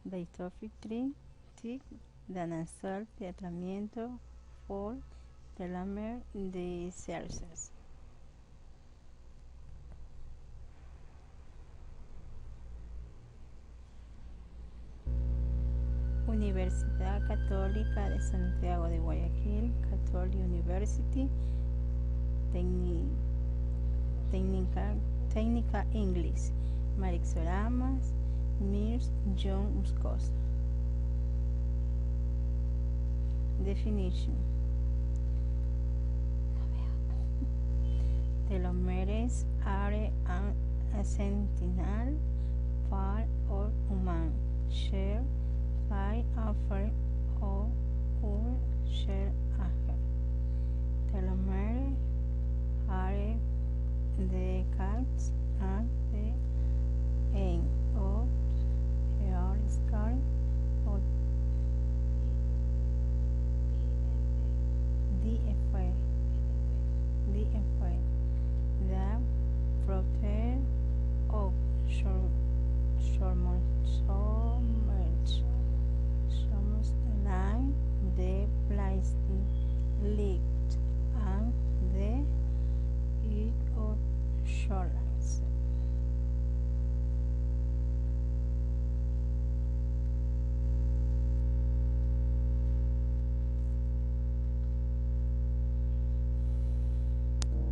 Dystrophic tick, danazol, tratamiento for telomere diseases. Universidad Católica de Santiago de Guayaquil, Catholic University, Técnica English, Marixoramas, Mirs, John Muscosa. Definition. Telomeres are an essential part of human share by after or share after. Telomeres are the cuts at the end of hair scale of DFA that protect of line the plastic licked and the heat of shorelines.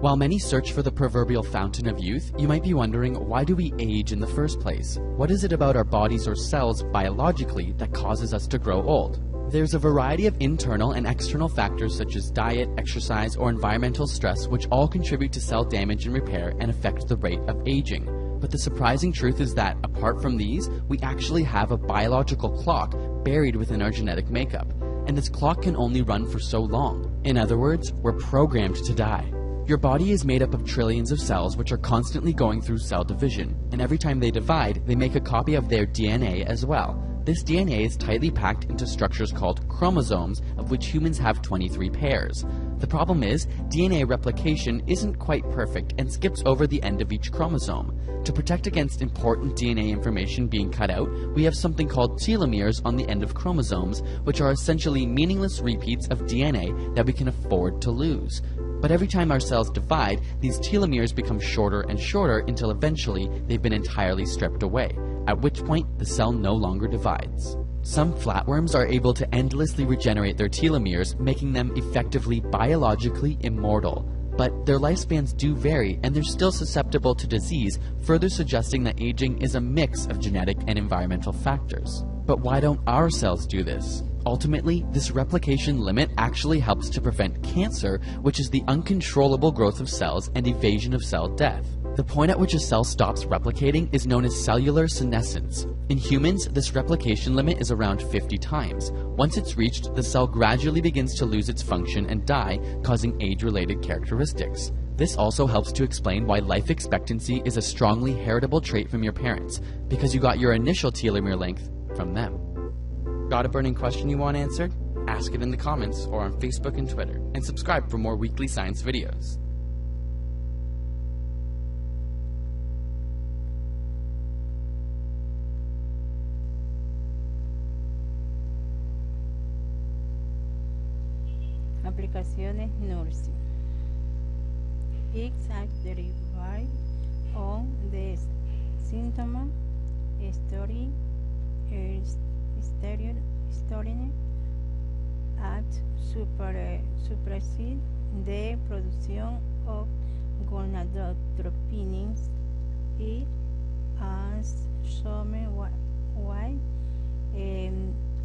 While many search for the proverbial fountain of youth, you might be wondering, why do we age in the first place? What is it about our bodies or cells biologically that causes us to grow old? There's a variety of internal and external factors such as diet, exercise, or environmental stress which all contribute to cell damage and repair and affect the rate of aging. But the surprising truth is that, apart from these, we actually have a biological clock buried within our genetic makeup. And this clock can only run for so long. In other words, we're programmed to die. Your body is made up of trillions of cells which are constantly going through cell division, and every time they divide, they make a copy of their DNA as well. This DNA is tightly packed into structures called chromosomes, of which humans have 23 pairs. The problem is, DNA replication isn't quite perfect and skips over the end of each chromosome. To protect against important DNA information being cut out, we have something called telomeres on the end of chromosomes, which are essentially meaningless repeats of DNA that we can afford to lose. But every time our cells divide, these telomeres become shorter and shorter until eventually they've been entirely stripped away, at which point the cell no longer divides. Some flatworms are able to endlessly regenerate their telomeres, making them effectively biologically immortal. But their lifespans do vary, and they're still susceptible to disease, further suggesting that aging is a mix of genetic and environmental factors. But why don't our cells do this? Ultimately, this replication limit actually helps to prevent cancer, which is the uncontrollable growth of cells and evasion of cell death. The point at which a cell stops replicating is known as cellular senescence. In humans, this replication limit is around 50 times. Once it's reached, the cell gradually begins to lose its function and die, causing age-related characteristics. This also helps to explain why life expectancy is a strongly heritable trait from your parents, because you got your initial telomere length from them. Got a burning question you want answered? Ask it in the comments or on Facebook and Twitter, and subscribe for more weekly science videos. Aplicaciones nursing. Exact derived on the symptom story at suppressing the production of gonadotropins as some wide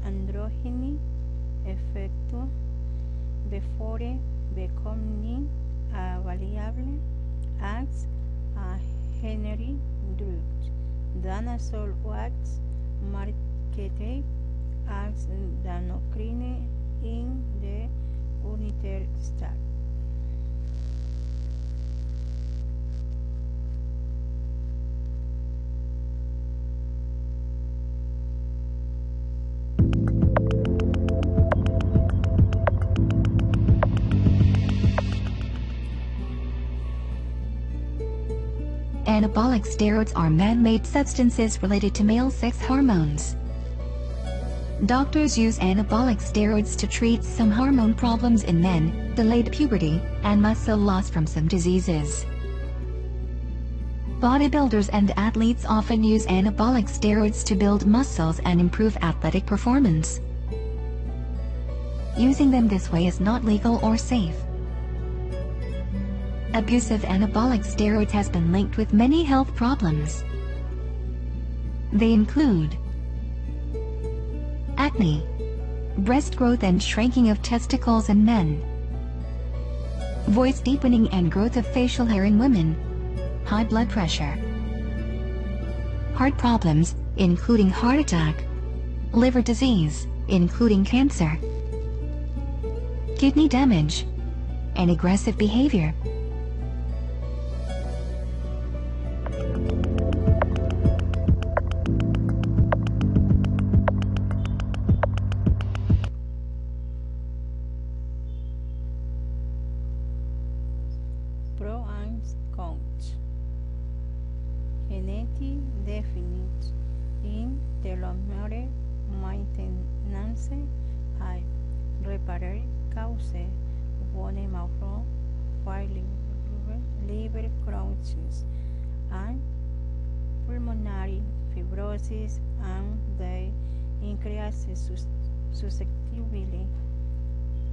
androgyny effect before becoming available as a generic drug. Danazol was marketed as Danocrine in the United States. Anabolic steroids are man-made substances related to male sex hormones. Doctors use anabolic steroids to treat some hormone problems in men, delayed puberty, and muscle loss from some diseases. Bodybuilders and athletes often use anabolic steroids to build muscles and improve athletic performance. Using them this way is not legal or safe. Abuse of anabolic steroids has been linked with many health problems. They include acne, breast growth and shrinking of testicles in men, voice deepening and growth of facial hair in women, high blood pressure, heart problems, including heart attack, liver disease, including cancer, kidney damage, and aggressive behavior. Pro and cons. Genetic deficit in telomere maintenance a reparer cause bone marrow failure, liver cirrhosis, and pulmonary fibrosis, and they increase susceptibility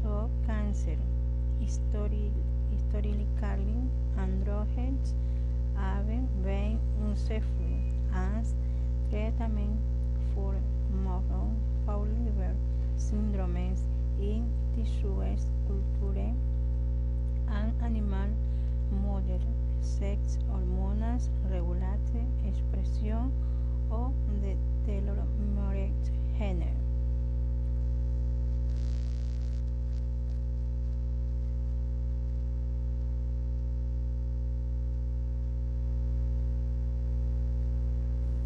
to cancer. Historically, androgens have been useful as treatment for marrow failure syndromes in tissues culture and animal model. Sex hormones regulate expression of the telomere gene.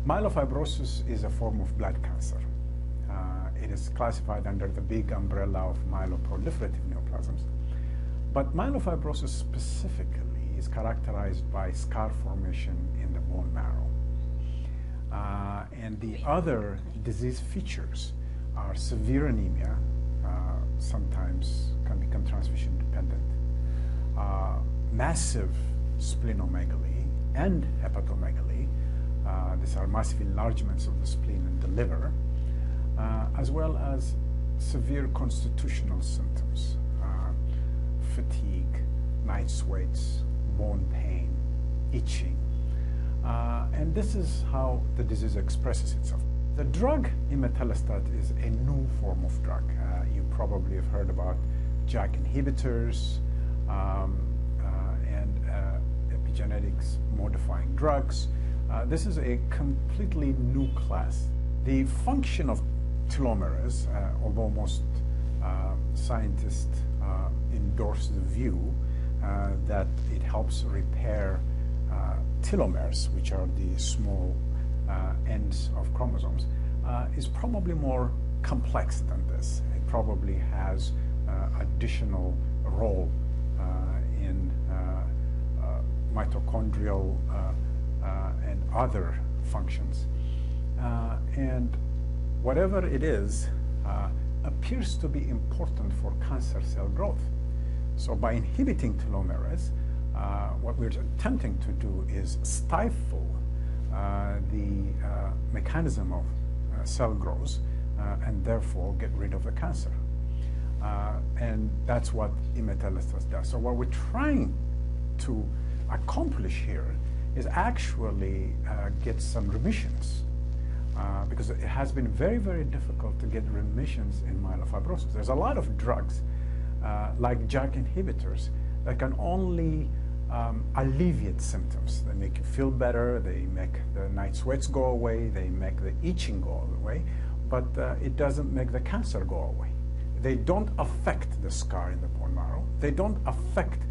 Myelofibrosis is a form of blood cancer. It is classified under the big umbrella of myeloproliferative neoplasms. But myelofibrosis specifically is characterized by scar formation in the bone marrow. And the other disease features are severe anemia, sometimes can become transfusion dependent, massive splenomegaly and hepatomegaly. These are massive enlargements of the spleen and the liver, as well as severe constitutional symptoms, fatigue, night sweats, bone pain, itching. And this is how the disease expresses itself. The drug imetelstat is a new form of drug. You probably have heard about JAK inhibitors and epigenetics modifying drugs. This is a completely new class. The function of telomeres, although most scientists endorse the view that it helps repair telomeres, which are the small ends of chromosomes, is probably more complex than this. It probably has additional role in mitochondrial and other functions. And whatever it is, appears to be important for cancer cell growth. So by inhibiting telomeres, what we're attempting to do is stifle the mechanism of cell growth and therefore get rid of the cancer. And that's what imetelstat does. So what we're trying to accomplish here is actually get some remissions, because it has been very, very difficult to get remissions in myelofibrosis. There's a lot of drugs, like JAK inhibitors, that can only alleviate symptoms. They make you feel better, they make the night sweats go away, they make the itching go away, but it doesn't make the cancer go away. They don't affect the scar in the bone marrow. They don't affect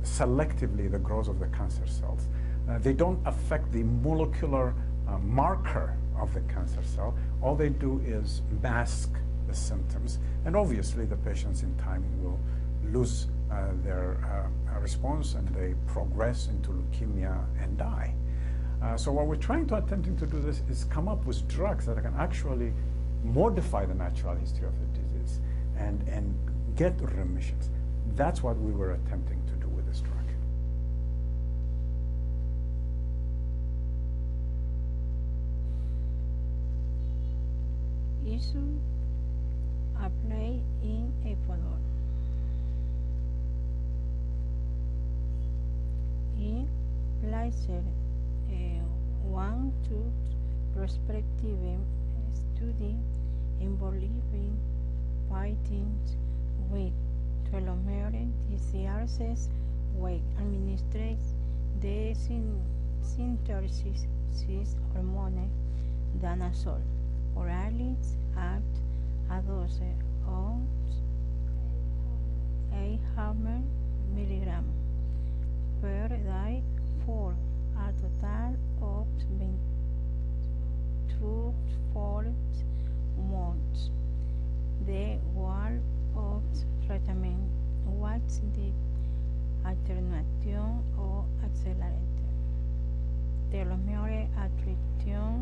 selectively the growth of the cancer cells. They don't affect the molecular marker of the cancer cell. All they do is mask the symptoms. And obviously the patients in time will lose their response, and they progress into leukemia and die. So what we're trying to attempting to do this is come up with drugs that can actually modify the natural history of the disease and get remissions. That's what we were attempting to do with this drug. Issue applied in Ecuador. In Placer 1-2 prospective study involving patients with telomere diseases with administered the synthesis hormone damazol orally at a dose of 800 mg per day for a total of 24 months. The goal of treatment was the alternation or accelerated telomere attrition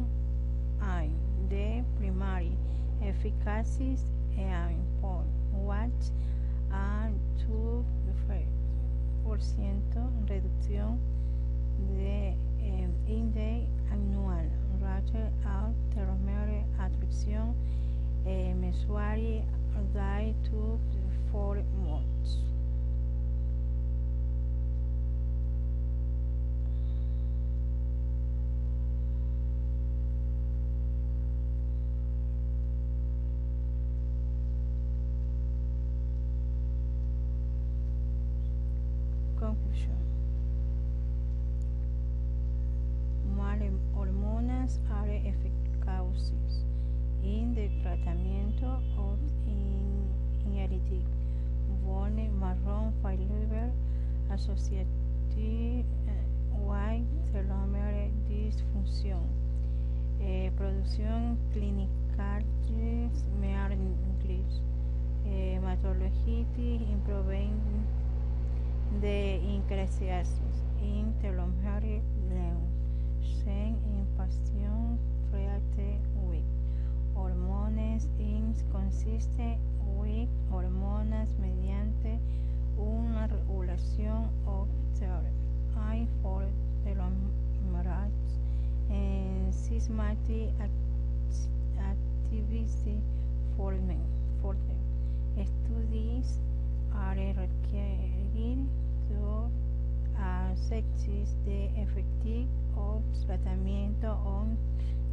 and the primary efficacy endpoint was a 2% reduction in the annual rate of telomere attrition measured by 2 to 4 months. Conclusion. Hormonas are efficacious in the tratamiento of inherited bone marron fiber associated with telomere dysfunction. Producción clínica mearingless. Hematologitis improving the increases in telomere length. In patient treated with hormones is consistent with hormonas mediante una regulación of I for telomerase and systematic activity for them. Studies are required to assess the effectiveness of tratamiento on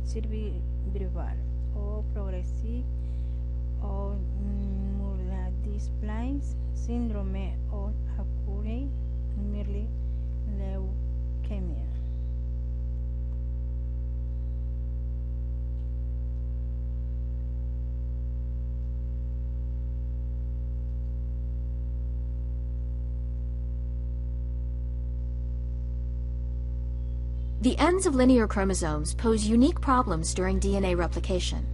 survival or progressive or multiple syndrome or acute myeloid leukemia. The ends of linear chromosomes pose unique problems during DNA replication.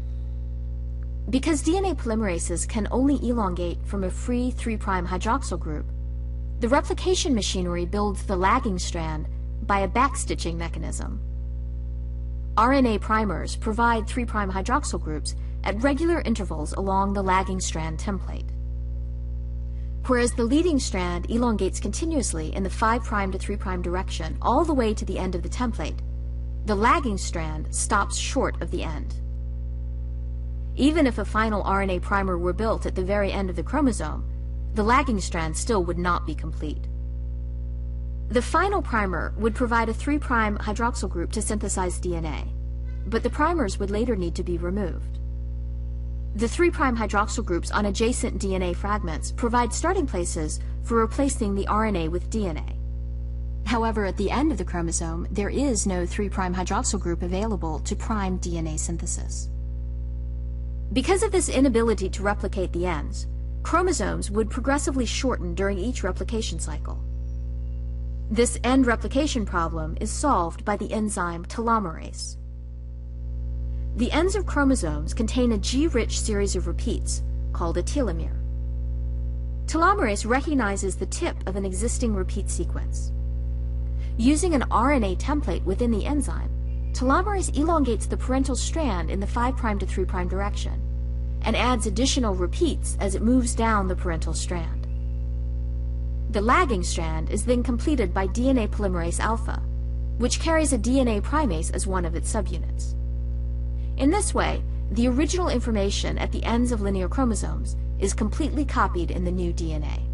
Because DNA polymerases can only elongate from a free 3' hydroxyl group, the replication machinery builds the lagging strand by a backstitching mechanism. RNA primers provide 3' hydroxyl groups at regular intervals along the lagging strand template. Whereas the leading strand elongates continuously in the 5' to 3' direction all the way to the end of the template, the lagging strand stops short of the end. Even if a final RNA primer were built at the very end of the chromosome, the lagging strand still would not be complete. The final primer would provide a 3' hydroxyl group to synthesize DNA, but the primers would later need to be removed. The 3' hydroxyl groups on adjacent DNA fragments provide starting places for replacing the RNA with DNA. However, at the end of the chromosome, there is no 3' hydroxyl group available to prime DNA synthesis. Because of this inability to replicate the ends, chromosomes would progressively shorten during each replication cycle. This end replication problem is solved by the enzyme telomerase. The ends of chromosomes contain a G-rich series of repeats, called a telomere. Telomerase recognizes the tip of an existing repeat sequence. Using an RNA template within the enzyme, telomerase elongates the parental strand in the 5' to 3' direction and adds additional repeats as it moves down the parental strand. The lagging strand is then completed by DNA polymerase alpha, which carries a DNA primase as one of its subunits. In this way, the original information at the ends of linear chromosomes is completely copied in the new DNA.